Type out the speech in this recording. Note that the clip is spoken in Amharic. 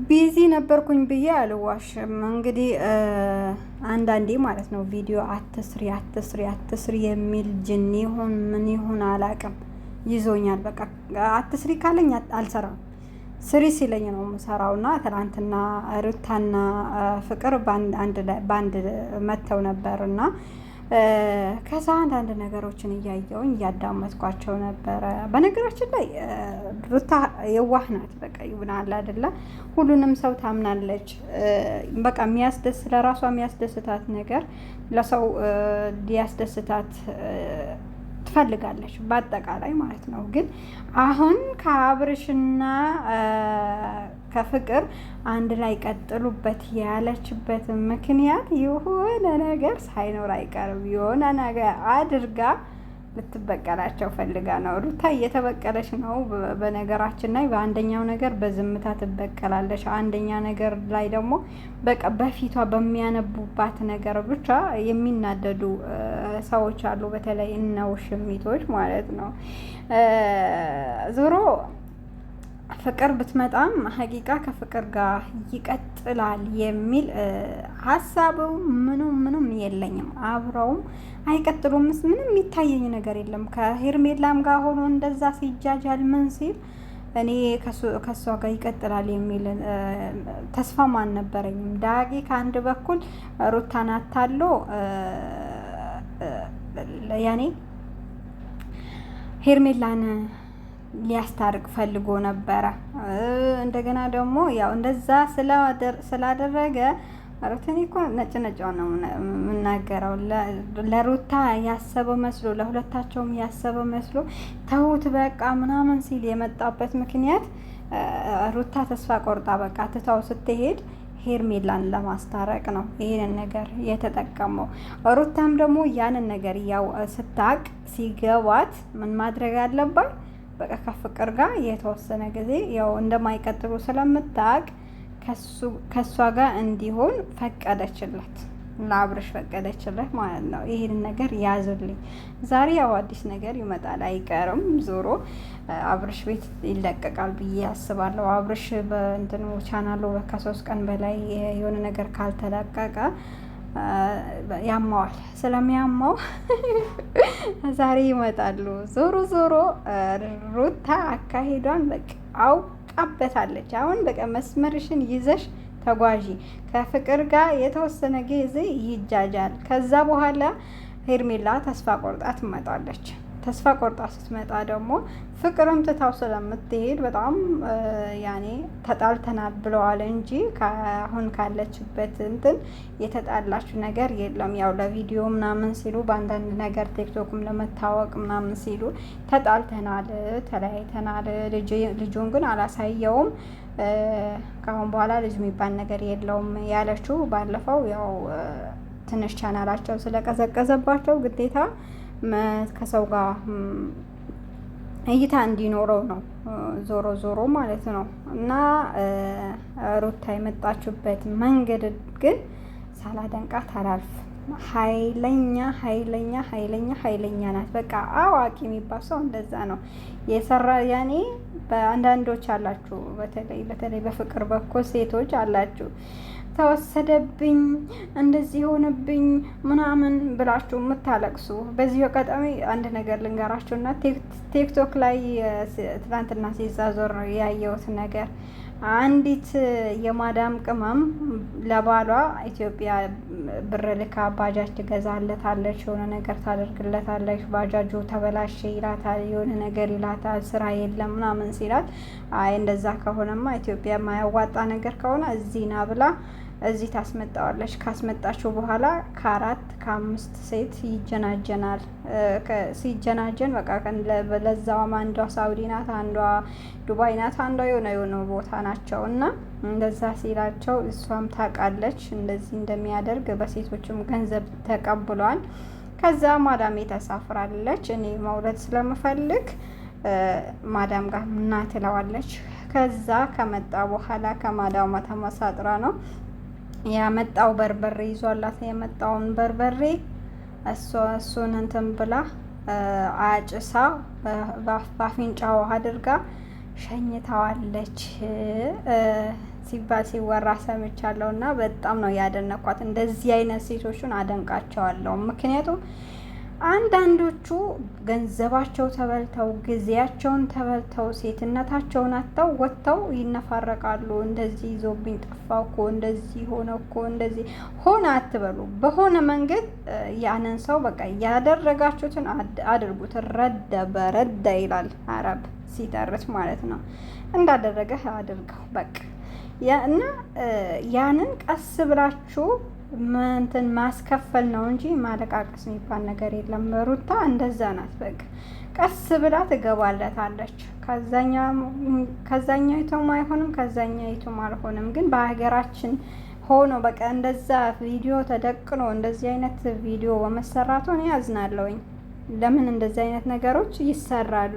ቢዚ ነበርኩኝ ብዬ አልዋሽም። እንግዲህ አንዳንዴ ማለት ነው ቪዲዮ አትስሪ የሚል ጅኒ ይሁን ምን ይሁን አላቅም ይዞኛል። በቃ አትስሪ ካለኝ አልሰራም፣ ስሪ ሲለኝ ነው የምሰራው። እና ትናንትና ሩታና ፍቅር በአንድ መተው ነበር እና ከዛ አንዳንድ ነገሮችን እያየውኝ እያዳመጥኳቸው ነበረ። በነገራችን ላይ ሩታ የዋህ ናት። በቃ ይሆናል አይደለ? ሁሉንም ሰው ታምናለች። በቃ ለራሷ የሚያስደስታት ነገር ለሰው ሊያስደስታት ትፈልጋለች፣ በአጠቃላይ ማለት ነው። ግን አሁን ከአብርሽና ከፍቅር አንድ ላይ ቀጥሉበት ያለችበት ምክንያት የሆነ ነገር ሳይኖር አይቀርም። የሆነ ነገር አድርጋ ልትበቀላቸው ፈልጋ ነው። ሩታ እየተበቀለች ነው። በነገራችን ላይ በአንደኛው ነገር በዝምታ ትበቀላለች። አንደኛ ነገር ላይ ደግሞ በቃ በፊቷ በሚያነቡባት ነገር ብቻ የሚናደዱ ሰዎች አሉ። በተለይ እነ ውሽሚቶች ማለት ነው። ዞሮ ፍቅር ብትመጣም ሀቂቃ ከፍቅር ጋር ይቀጥላል የሚል ሀሳቡ ምኑም የለኝም። አብረውም አይቀጥሉም። ምንም የሚታየኝ ነገር የለም። ከሄርሜላም ጋር ሆኖ እንደዛ ሲጃጃል ምን ሲል እኔ ከሷ ጋር ይቀጥላል የሚል ተስፋም አልነበረኝም። ዳጊ ከአንድ በኩል ሩታን አታሎ ያኔ ሄርሜላን ሊያስታርቅ ፈልጎ ነበረ። እንደገና ደግሞ ያው እንደዛ ስላደረገ ሩታን እኮ ነጭ ነው የምናገረው። ለሩታ ያሰበው መስሎ ለሁለታቸውም ያሰበው መስሎ ተውት በቃ ምናምን ሲል የመጣበት ምክንያት ሩታ ተስፋ ቆርጣ በቃ ትታው ስትሄድ ሄርሜላን ለማስታረቅ ነው ይሄንን ነገር የተጠቀመው። ሩታም ደግሞ ያንን ነገር ያው ስታቅ ሲገባት ምን ማድረግ አለባት? በቃ ከፍቅር ጋር የተወሰነ ጊዜ ያው እንደማይቀጥሉ ስለምታቅ ከሷ ጋር እንዲሆን ፈቀደችለት፣ ለአብርሽ ፈቀደችለት ማለት ነው። ይሄንን ነገር ያዙልኝ። ዛሬ ያው አዲስ ነገር ይመጣል አይቀርም። ዞሮ አብርሽ ቤት ይለቀቃል ብዬ አስባለሁ። አብርሽ በእንትኑ ቻናሉ ከ3 ቀን በላይ የሆነ ነገር ካልተለቀቀ ያማዋል። ስለሚያማው ዛሬ ይመጣሉ። ዞሮ ሩታ አካሄዷን በቃ አውቃበታለች። አሁን በቃ መስመርሽን ይዘሽ ተጓዢ። ከፍቅር ጋር የተወሰነ ጊዜ ይጃጃል። ከዛ በኋላ ሄርሜላ ተስፋ ቆርጣ ትመጣለች። ተስፋ ቆርጣ ስትመጣ ደግሞ ፍቅርም ትታው ስለምትሄድ በጣም ያኔ ተጣልተናል ብለዋል እንጂ አሁን ካለችበት እንትን የተጣላችሁ ነገር የለም። ያው ለቪዲዮ ምናምን ሲሉ በአንዳንድ ነገር ቲክቶክም ለመታወቅ ምናምን ሲሉ ተጣልተናል፣ ተለያይተናል። ልጁን ግን አላሳየውም። ከአሁን በኋላ ልጅ የሚባል ነገር የለውም ያለችው ባለፈው ያው ትንሽ ቻናላቸው ስለቀዘቀዘባቸው ግዴታ ከሰው ጋር እይታ እንዲኖረው ነው። ዞሮ ማለት ነው። እና ሩታ የመጣችበት መንገድ ግን ሳላደንቃት አላልፍም። ኃይለኛ ናት። በቃ አዋቂ የሚባል ሰው እንደዛ ነው የሰራ። ያኔ በአንዳንዶች አላችሁ፣ በተለይ በፍቅር በኩል ሴቶች አላችሁ ተወሰደብኝ እንደዚህ ሆነብኝ ምናምን ብላችሁ የምታለቅሱ። በዚህ አጋጣሚ አንድ ነገር ልንገራችሁ እና ቲክቶክ ላይ ትናንትና ሲዛዞር ያየሁት ነገር አንዲት የማዳም ቅመም ለባሏ ኢትዮጵያ ብር ልካ ባጃጅ ትገዛለታለች፣ የሆነ ነገር ታደርግለታለች። ባጃጁ ተበላሸ ይላታል፣ የሆነ ነገር ይላታል፣ ስራ የለም ምናምን ሲላት፣ አይ እንደዛ ከሆነማ ኢትዮጵያ የማያዋጣ ነገር ከሆነ እዚህ ና ብላ እዚህ ታስመጣዋለች። ካስመጣችው በኋላ ከ4-5 ሴት ይጀናጀናል። ሲጀናጀን በቃ ለዛውም አንዷ ሳውዲ ናት፣ አንዷ ዱባይ ናት፣ አንዷ የሆነ ቦታ ናቸው። እና እንደዛ ሲላቸው እሷም ታውቃለች እንደዚህ እንደሚያደርግ፣ በሴቶችም ገንዘብ ተቀብሏል። ከዛ ማዳሜ ተሳፍራለች። እኔ መውለድ ስለምፈልግ ማዳም ጋር ና ትለዋለች። ከዛ ከመጣ በኋላ ከማዳሟ ተመሳጥራ ነው ያመጣው በርበሬ ይዟላት የመጣውን በርበሬ እሱን እንትን ብላ አጭሳ በአፍንጫዋ አድርጋ ሸኝታዋለች ሲባል ሲወራ ሰምቻለሁ እና በጣም ነው ያደነኳት። እንደዚህ አይነት ሴቶቹን አደንቃቸዋለሁ። ምክንያቱም አንዳንዶቹ ገንዘባቸው ተበልተው ጊዜያቸውን ተበልተው ሴትነታቸውን አጥተው ወጥተው ይነፋረቃሉ። እንደዚህ ይዞብኝ ጠፋ እኮ እንደዚህ ሆነ እኮ እንደዚህ ሆነ አትበሉ። በሆነ መንገድ ያንን ሰው በቃ ያደረጋችሁትን አድርጉት። ረደ በረደ ይላል አረብ ሲተርት ማለት ነው። እንዳደረገህ አድርገው በቃ እና ያንን ቀስ ብላችሁ እንትን ማስከፈል ነው እንጂ ማለቃቀስ የሚባል ነገር የለም። ሩታ እንደዛ ናት። በቃ ቀስ ብላ ትገባለታለች። ከዛኛይቱም አይሆንም ከዛኛይቱም አልሆንም። ግን በሀገራችን ሆኖ በቃ እንደዛ ቪዲዮ ተደቅኖ እንደዚህ አይነት ቪዲዮ በመሰራቱ እኔ ያዝናለሁኝ። ለምን እንደዚህ አይነት ነገሮች ይሰራሉ?